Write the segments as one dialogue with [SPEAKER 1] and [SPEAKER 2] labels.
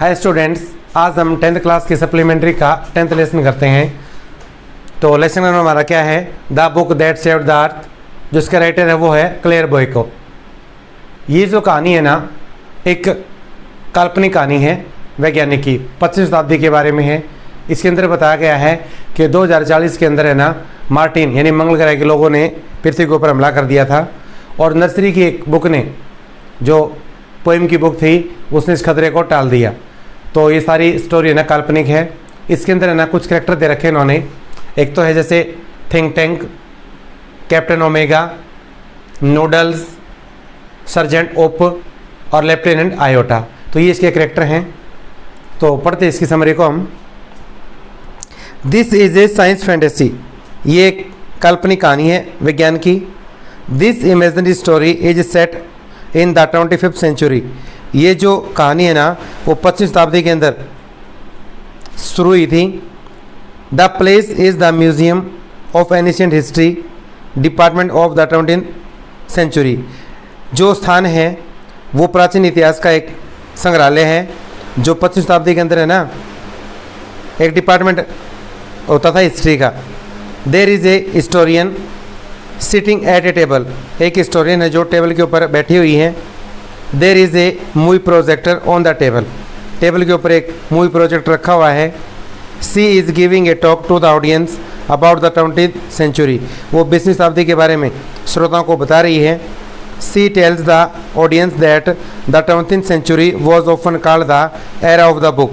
[SPEAKER 1] Hi students, आज हम 10th class की सप्लीमेंट्री का 10th लेसन करते हैं। तो लेसन नंबर हमारा क्या है? The book that saved the अर्थ, जिसका राइटर है वो है क्लेयर बोयको। ये जो कहानी है ना, एक काल्पनिक कहानी है वैज्ञानिक की, 25वीं शताब्दी के बारे में है। इसके अंदर बताया गया है कि 2040 के अंदर है ना, मार्टिन यानी मंगल ग्रह के लोगों ने पृथ्वी के ऊपर हमला कर दिया था और नर्सरी की एक बुक ने, जो पोइम की बुक थी, उसने इस खतरे को टाल दिया। तो ये सारी स्टोरी है ना काल्पनिक है। इसके अंदर है ना कुछ कैरेक्टर दे रखे हैं इन्होंने। एक तो है जैसे Think Tank, Captain Omega, Noodles, Sergeant Op और लेफ्टिनेंट आयोटा। तो ये इसके कैरेक्टर हैं। तो पढ़ते इसकी समरी को हम। This is a science fantasy, ये एक काल्पनिक कहानी है विज्ञान की। This imaginary story is set in the 25th century. ये जो कहानी है ना, वो 25वीं शताब्दी के अंदर शुरू हुई थी। The place is the museum of ancient history department of the 20th century. जो स्थान है वो प्राचीन इतिहास का एक संग्रहालय है, जो 25वीं शताब्दी के अंदर है ना, एक डिपार्टमेंट होता था हिस्ट्री का। There is a historian sitting at a table, एक हिस्टोरियन है जो टेबल के ऊपर बैठी हुई है। There is a movie projector on the table, table के ऊपर एक मूवी प्रोजेक्टर रखा हुआ है। She is giving a talk to the audience about the 20th century, वो 20वीं शताब्दी के बारे में श्रोताओं को बता रही है। She tells the audience that the 20th century was often called the era of the book,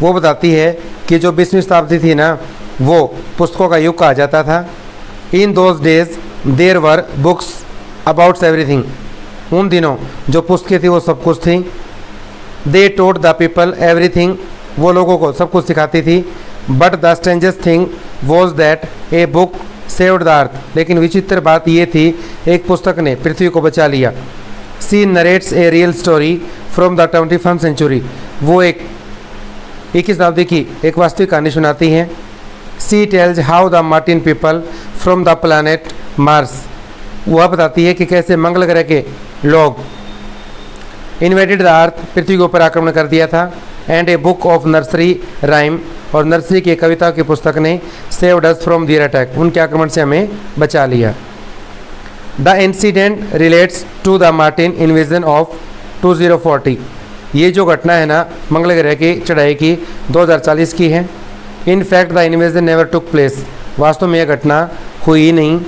[SPEAKER 1] वो बताती है कि जो 20वीं शताब्दी थी ना, वो पुस्तकों का युग कहा जाता था। In those days there were books abouts everything, उन दिनों जो पुस्तकें थी वो सब कुछ थी। They taught the people everything, वो लोगों को सब कुछ सिखाती थी। But the strangest thing was that a book saved the earth, लेकिन विचित्र बात ये थी, एक पुस्तक ने पृथ्वी को बचा लिया। She narrates a real story from the 21st century, वो एक 21वीं शताब्दी की एक वास्तविक कहानी सुनाती हैं। She tells how the Martian people from the planet Mars, वह बताती है कि कैसे मंगल ग्रह के लोग इन्वेटेड द अर्थ, पृथ्वी के ऊपर आक्रमण कर दिया था। And a book of nursery rhyme, और नर्सरी की कविता की पुस्तक ने saved us from their attack, उनके आक्रमण से हमें बचा लिया। The incident relates to the Martian invasion of 2040, ये जो घटना है ना मंगल ग्रह की चढ़ाई की 2040 की है। In fact the invasion never took place, वास्तव में यह घटना हुई ही नहीं।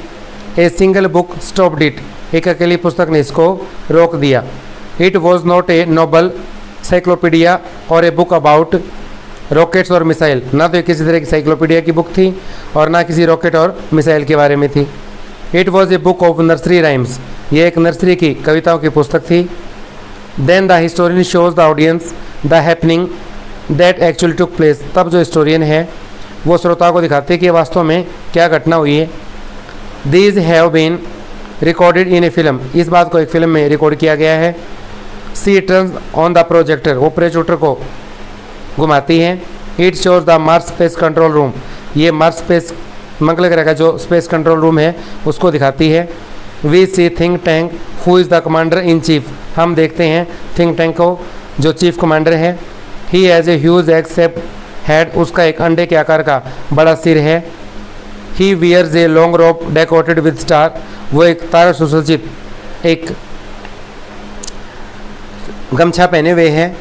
[SPEAKER 1] A single book stopped it, एक अकेली पुस्तक ने इसको रोक दिया। It was not a noble cyclopedia और ए बुक अबाउट रॉकेट्स और मिसाइल, ना तो किसी तरह की साइक्लोपीडिया की बुक थी और ना किसी रॉकेट और मिसाइल के बारे में थी। It was a book of nursery rhymes, ये एक नर्सरी की कविताओं की पुस्तक थी। Then the historian shows the audience the happening that actually took place, तब जो हिस्टोरियन है वो श्रोताओं को दिखाते हैं कि वास्तव में क्या घटना हुई है। These have been recorded in a film, इस बात को एक फिल्म में रिकॉर्ड किया गया है। सी टर्न्स ऑन द प्रोजेक्टर, वो प्रोजेक्टर को घुमाती है। It shows the Mars space control room, ये मार्स स्पेस मंगल ग्रह का जो स्पेस कंट्रोल रूम है उसको दिखाती है। We see Think Tank who is the commander in chief, हम देखते हैं थिंक टैंक को जो चीफ कमांडर है। He has a huge egg shaped head, उसका एक अंडे के आकार का बड़ा सिर है। He wears a long robe decorated with star, वो एक तारा सुसज्जित एक गमछा पहने हुए हैं।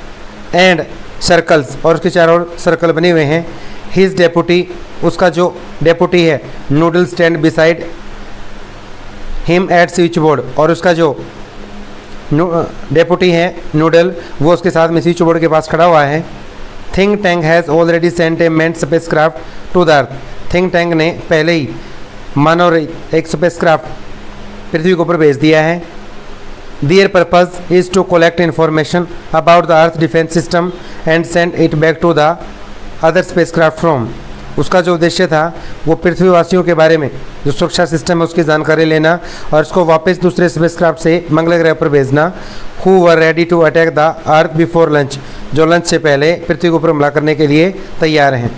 [SPEAKER 1] एंड सर्कल्स, और उसके चारों ओर सर्कल बने हुए हैं। हिज डेपुटी, उसका जो डेपुटी है, noodle stand beside him at switch board, और उसका जो डेपुटी है नूडल, वो उसके साथ में स्विच बोर्ड के पास खड़ा हुआ है। Think Tank has already sent a manned spacecraft to the earth, think Tank ने पहले ही मानव एक स्पेसक्राफ्ट पृथ्वी के ऊपर भेज दिया है। Their purpose is to collect information about the Earth defence system and send it back to the other spacecraft from, उसका जो उद्देश्य था वो पृथ्वीवासियों के बारे में जो सुरक्षा सिस्टम है उसकी जानकारी लेना और उसको वापस दूसरे स्पेसक्राफ्ट से मंगल ग्रह पर भेजना। Who were ready to attack the earth before lunch, जो लंच से पहले पृथ्वी के ऊपर हमला करने के लिए तैयार हैं।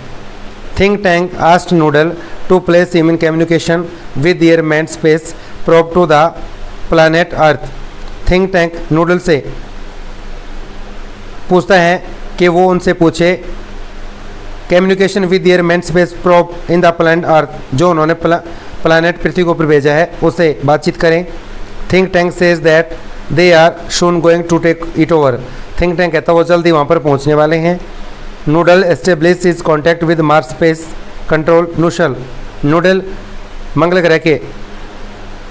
[SPEAKER 1] Think tank asked Noodle to place him in communication with their manned space probe to the planet Earth, think tank Noodle से पूछता है कि वो उनसे पूछे communication with their man space probe in the planet Earth, जो उन्होंने planet पृथ्वी को ऊपर भेजा है उससे बातचीत करें। Think tank says that they are soon going to take it over. Think tank कहता है वो जल्दी वहाँ पर पहुँचने वाले हैं। Noodle establish is contact with Mars space control नूशल। नूडल मंगल ग्रह के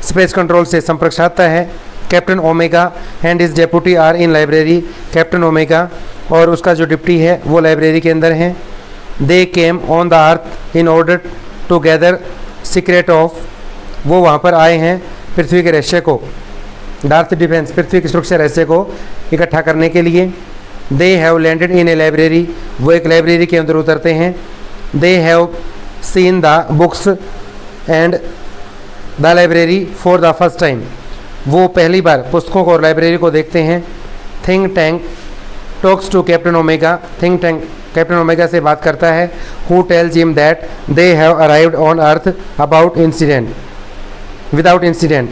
[SPEAKER 1] स्पेस कंट्रोल से संपर्क साधता है। Captain Omega and his deputy are in library. Captain Omega और उसका जो डिप्टी है वो लाइब्रेरी के अंदर हैं। They came on the Earth in order to gather secret of, वो वहाँ पर आए हैं पृथ्वी के रहस्य को, डार्थ डिफेंस पृथ्वी की सुरक्षा रहस्य को इकट्ठा करने के लिए। They have landed in A library, वो एक लाइब्रेरी के अंदर उतरते हैं। They have seen the books and the library for the first time, वो पहली बार पुस्तकों को और लाइब्रेरी को देखते हैं। Think Tank talks to Captain Omega, Think Tank Captain Omega से बात करता है। Who tells him that they have arrived on earth about incident without incident.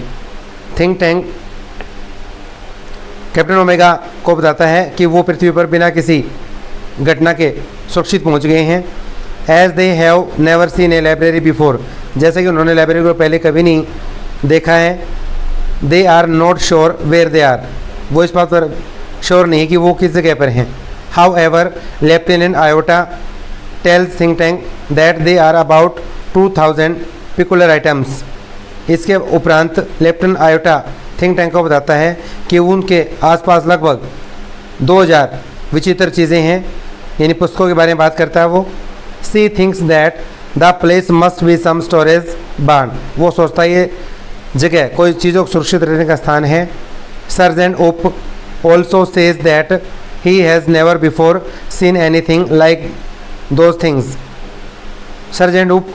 [SPEAKER 1] Think Tank Captain Omega को बताता है कि वो पृथ्वी पर बिना किसी घटना के सुरक्षित पहुंच गए हैं। As they have never seen a library before, जैसे कि उन्होंने लाइब्रेरी को पहले कभी नहीं देखा है। They are not sure where they are, वो इस बात पर श्योर नहीं कि वो किस जगह पर हैं। However lieutenant Iota tells Think Tank that they are about 2000 peculiar items. इसके उपरांत लेफ्टिनेंट आयोटा थिंक टैंक को बताता है कि उनके आसपास लगभग 2000 विचित्र चीज़ें हैं, यानी पुस्तकों के बारे में बात करता है वो। She thinks that the place must be some storage barn, वो सोचता है ये जगह कोई चीज़ों को सुरक्षित रखने का स्थान है। Sergeant Oop also says that he has never before seen anything like those things. Sergeant Oop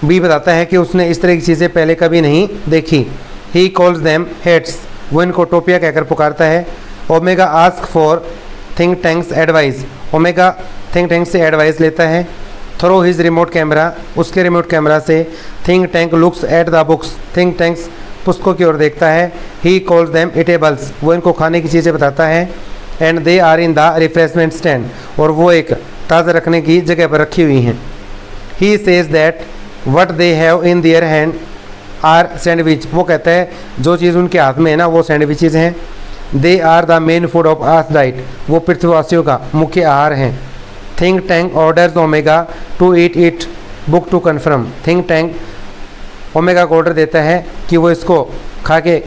[SPEAKER 1] भी बताता है कि उसने इस तरह की चीज़ें पहले कभी नहीं देखी। ही कॉल्स देम हेड्स, वो इनको टोपिया कहकर पुकारता है। Omega ask for think tanks advice, omega Think tank से एडवाइस लेता है। थ्रो हिज रिमोट कैमरा, उसके रिमोट कैमरा से think tank looks at the books, think tanks पुस्तकों की ओर देखता है। ही कॉल्स देम इटेबल्स, वो इनको खाने की चीज़ें बताता है। And they are in the refreshment stand, और वो एक ताज़ा रखने की जगह पर रखी हुई हैं। He says that what they have in their hand are sandwich, वो कहता है जो चीज़ उनके हाथ में है ना वो सैंडविचेज़ हैं। They are the main food of earth diet, वो पृथ्वीवासियों का मुख्य आहार हैं। Think Tank orders Omega to eat it book to confirm, Think Tank Omega को ऑर्डर देता है कि वो इसको खा के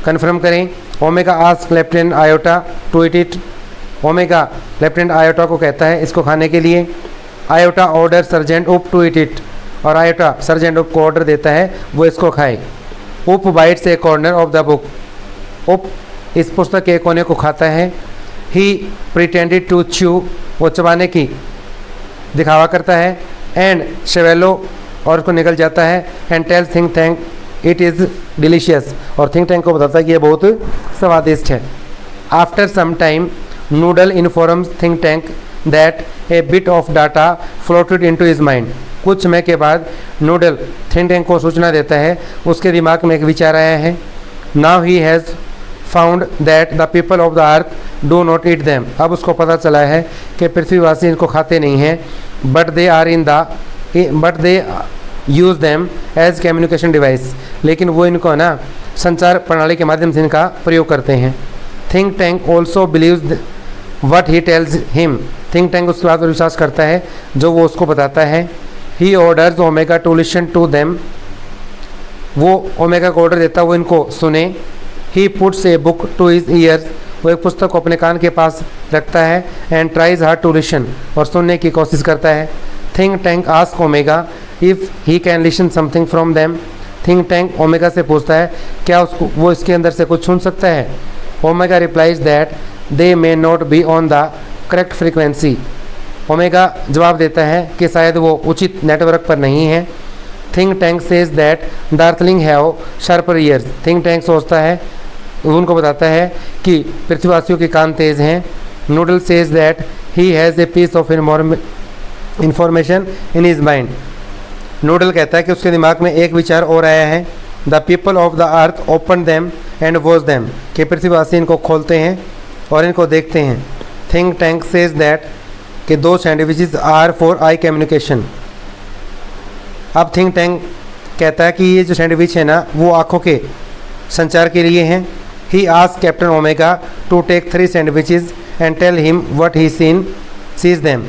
[SPEAKER 1] कन्फर्म करें। Omega ask lieutenant Iota to eat it, Omega lieutenant Iota को कहता है इसको खाने के लिए। Iota order sergeant Oop to eat it, और आयोटा सर्जेंट उप को ऑर्डर देता है वो इसको खाए। उप bytes A corner of the book, उप इस पुस्तक के कोने को खाता है। ही प्रिटेंडेड टू च्यू, वो चबाने की दिखावा करता है। एंड शेवेलो, और उसको निकल जाता है। And tell Think Tank it is delicious, और थिंक टैंक को बताता है कि ये बहुत स्वादिष्ट है। After some time Noodle informs Think Tank that a bit of data floated into his mind, कुछ समय के बाद नूडल थिंक टैंक को सूचना देता है उसके दिमाग में एक विचार आया है। Now he has found that the people of the earth do not eat them, अब उसको पता चला है कि पृथ्वीवासी इनको खाते नहीं हैं। But they use them as communication device, लेकिन वो इनको ना संचार प्रणाली के माध्यम से इनका प्रयोग करते हैं। Think Tank also believes what he tells him, Think Tank उसके बाद विश्वास करता है जो वो उसको बताता है। He orders Omega to listen to them, वो ओमेगा को ऑर्डर देता है वो इनको सुने। He puts a book to his ears, वो एक पुस्तक को अपने कान के पास रखता है। And tries hard to listen, और सुनने की कोशिश करता है। Think tank ask Omega if he can listen something from them, Think Tank Omega से पूछता है क्या उसको वो इसके अंदर से कुछ सुन सकता है। Omega replies that they may not be on the correct frequency, omega जवाब देता है कि शायद वो उचित नेटवर्क पर नहीं है। Think tank says that the earthling have sharper ears, think tank सोचता है उनको बताता है कि पृथ्वीवासियों के कान तेज़ हैं। Noodle says that he has a piece of information in his mind, Noodle कहता है कि उसके दिमाग में एक विचार और आया है। The people of the earth open them and watch them, कि पृथ्वीवासी इनको खोलते हैं और इनको देखते हैं। थिंक टैंक सेज दैट कि 2 sandwiches are for eye communication. अब थिंक टैंक कहता है कि ये जो सैंडविच है ना वो आँखों के संचार के लिए हैं। He ask Captain Omega to take 3 sandwiches and tell him what he sees them.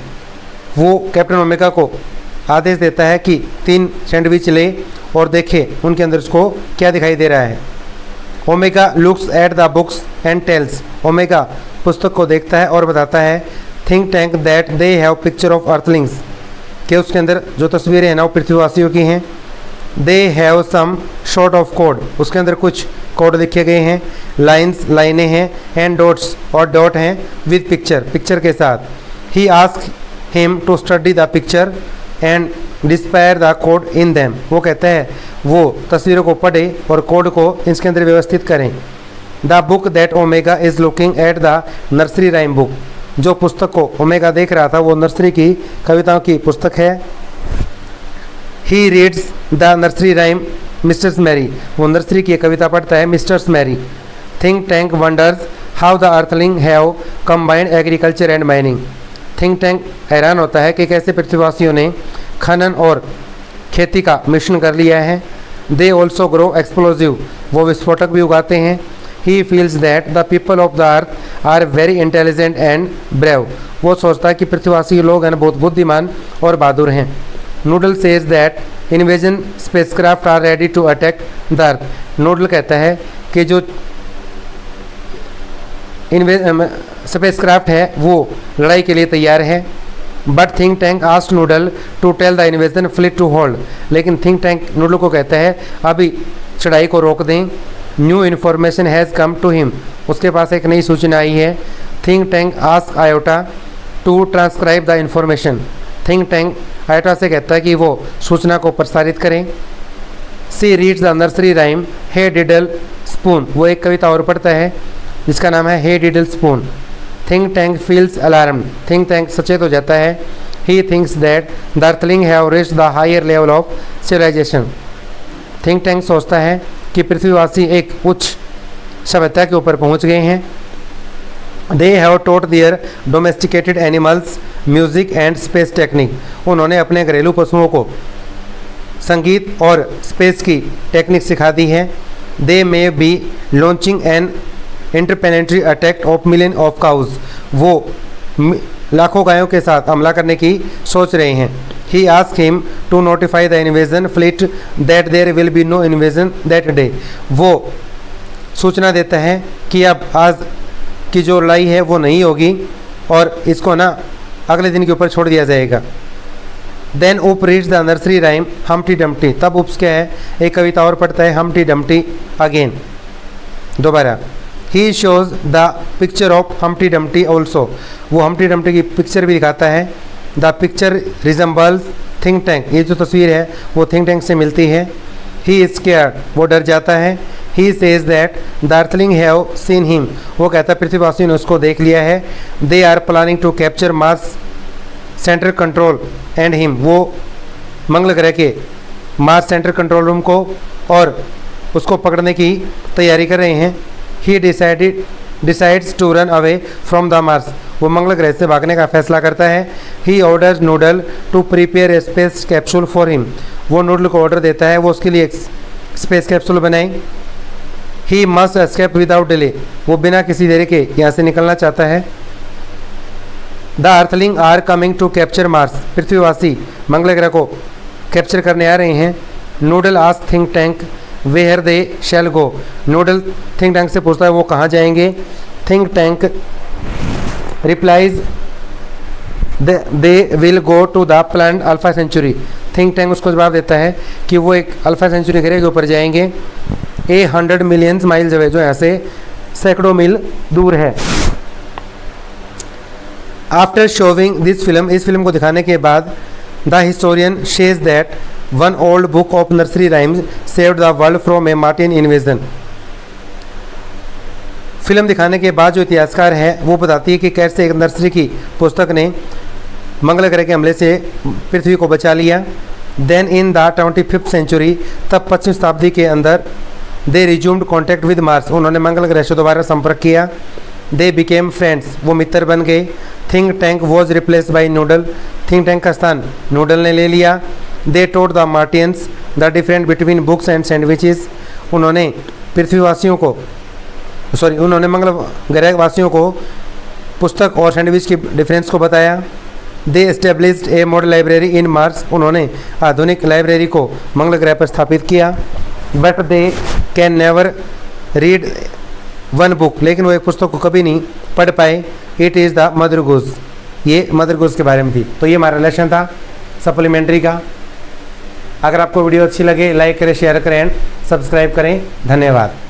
[SPEAKER 1] वो कैप्टन ओमेगा को आदेश देता है कि 3 सैंडविच ले और देखे उनके अंदर उसको क्या दिखाई दे रहा है। Omega looks at the books and tells. Omega पुस्तक को देखता है और बताता है think Tank that they have picture of earthlings, कि उसके अंदर जो तस्वीरें हैं ना वो पृथ्वीवासियों की हैं। They have some short of code, उसके अंदर कुछ कोड लिखे गए हैं। लाइंस लाइनें हैं, एंड डॉट्स और डॉट हैं विद पिक्चर पिक्चर के साथ। He ask him to study the picture and decipher the code in them. वो कहता है वो तस्वीरों को पढ़े और कोड को इसके अंदर व्यवस्थित करें। The book that omega is looking at the nursery rhyme book. जो पुस्तक को ओमेगा देख रहा था वो नर्सरी की कविताओं की पुस्तक है। He reads the nursery rhyme Mistress Mary. वो नर्सरी की कविता पढ़ता है Mistress Mary. Think tank wonders how the earthling have combined agriculture and mining. Think tank हैरान होता है कि कैसे पृथ्वीवासियों ने खनन और खेती का मिश्रण कर लिया है। दे ऑल्सो ग्रो एक्सप्लोजिव, वो विस्फोटक भी उगाते हैं। He feels that the people of the earth are very intelligent and brave. वो सोचता है कि पृथ्वीवासी लोग हैं बहुत बुद्धिमान और बहादुर हैं। Noodle says that invasion spacecraft are ready to attack the earth. नूडल कहता है कि जो स्पेसक्राफ्ट है वो लड़ाई के लिए तैयार है। But think tank ask Noodle to tell the invasion fleet to hold. लेकिन थिंक टैंक नूडल को कहता है अभी चढ़ाई को रोक दें। New information has come to him, उसके पास एक नई सूचना आई है। Think tank ask Iota to transcribe the information. Think tank Iota से कहता है कि वो सूचना को प्रसारित करें। She reads the nursery rhyme hey diddle spoon. वो एक कविता और पढ़ता है जिसका नाम है hey diddle spoon. Think tank feels alarm. Think tank सचेत हो जाता है। He thinks that the earthling have reached the higher level of civilisation. Think tank सोचता है कि पृथ्वीवासी एक उच्च सभ्यता के ऊपर पहुंच गए हैं। They have taught their domesticated animals music and space technique. उन्होंने अपने घरेलू पशुओं को संगीत और स्पेस की टेक्निक सिखा दी है। They may be launching an interplanetary attack of million of cows. वो लाखों गायों के साथ हमला करने की सोच रहे हैं। He ask him to notify the invasion fleet that there will be no invasion that day. वो सूचना देता है कि अब आज की जो लड़ाई है वो नहीं होगी और इसको ना अगले दिन के ऊपर छोड़ दिया जाएगा। देन उप reads the nursery rhyme हमटी Dumpty. तब उप्स क्या है एक कविता और पढ़ता है हमटी डम्टी अगेन दोबारा। He shows the picture of Humpty Dumpty also. वो हमटी डम्टी की पिक्चर भी दिखाता है। The picture resembles think tank. ये जो तस्वीर है वो थिंक टैंक से मिलती है। ही इज स्केयर्ड, वो डर जाता है। He says that the earthling have seen him. वो कहता है पृथ्वीवासियों ने उसको देख लिया है। They are planning to capture Mars centre control and him. वो मंगल ग्रह के मार्स सेंटर कंट्रोल रूम को और उसको पकड़ने की तैयारी कर रहे हैं। He decides to run away from the Mars. वो मंगल ग्रह से भागने का फैसला करता है। He orders Noodle to prepare a space capsule for him. वो नूडल को ऑर्डर देता है वो उसके लिए एक स्पेस कैप्सूल बनाए। He must escape without delay. वो बिना किसी देरी के यहाँ से निकलना चाहता है। The earthling are coming to capture Mars. पृथ्वीवासी मंगल ग्रह को कैप्चर करने आ रहे हैं। Noodle ask think tank where they shall go. Noodle think tank से पूछता है वो कहाँ जाएंगे। Think tank replies they will go to the planet Alpha Century. Think tank उसको जवाब देता है कि वो एक अल्फा सेंचुरी ग्रह के ऊपर जाएंगे। 100 मिलियन माइल्स अवे, जो यहाँ से सैकड़ों मील दूर है। आफ्टर शोविंग दिस फिल्म, इस फिल्म को दिखाने के बाद the historian says that one old book of nursery rhymes saved the world from a Martian invasion. Film दिखाने के बाद जो इतिहासकार है वो बताती है कि कैसे एक नर्सरी की पुस्तक ने मंगल ग्रह के हमले से पृथ्वी को बचा लिया। Then in the 25th century, तब 25वीं शताब्दी के अंदर दे रिज्यूम्ड कॉन्टैक्ट विद मार्स। उन्होंने मंगल ग्रह से दोबारा संपर्क किया। दे बिकेम फ्रेंड्स, वो मित्र बन गए। Think tank was replace by Noodle, think tank का स्थान नूडल ने ले लिया। They taught the Martians the different between books and sandwiches, उन्होंने पृथ्वीवासियों को उन्होंने मंगल ग्रहवासियों को पुस्तक और सैंडविच की डिफरेंस को बताया। They established a model library in Mars, उन्होंने आधुनिक लाइब्रेरी को मंगल ग्रह पर स्थापित किया। But they can never read one book, लेकिन वो एक पुस्तक को कभी नहीं पढ़ पाए। It is the Mother Goose, ये मदर गूज के बारे में थी। तो ये हमारा लेसन था सप्लीमेंट्री का। अगर आपको वीडियो अच्छी लगे लाइक करें, शेयर करें एंड सब्सक्राइब करें। धन्यवाद।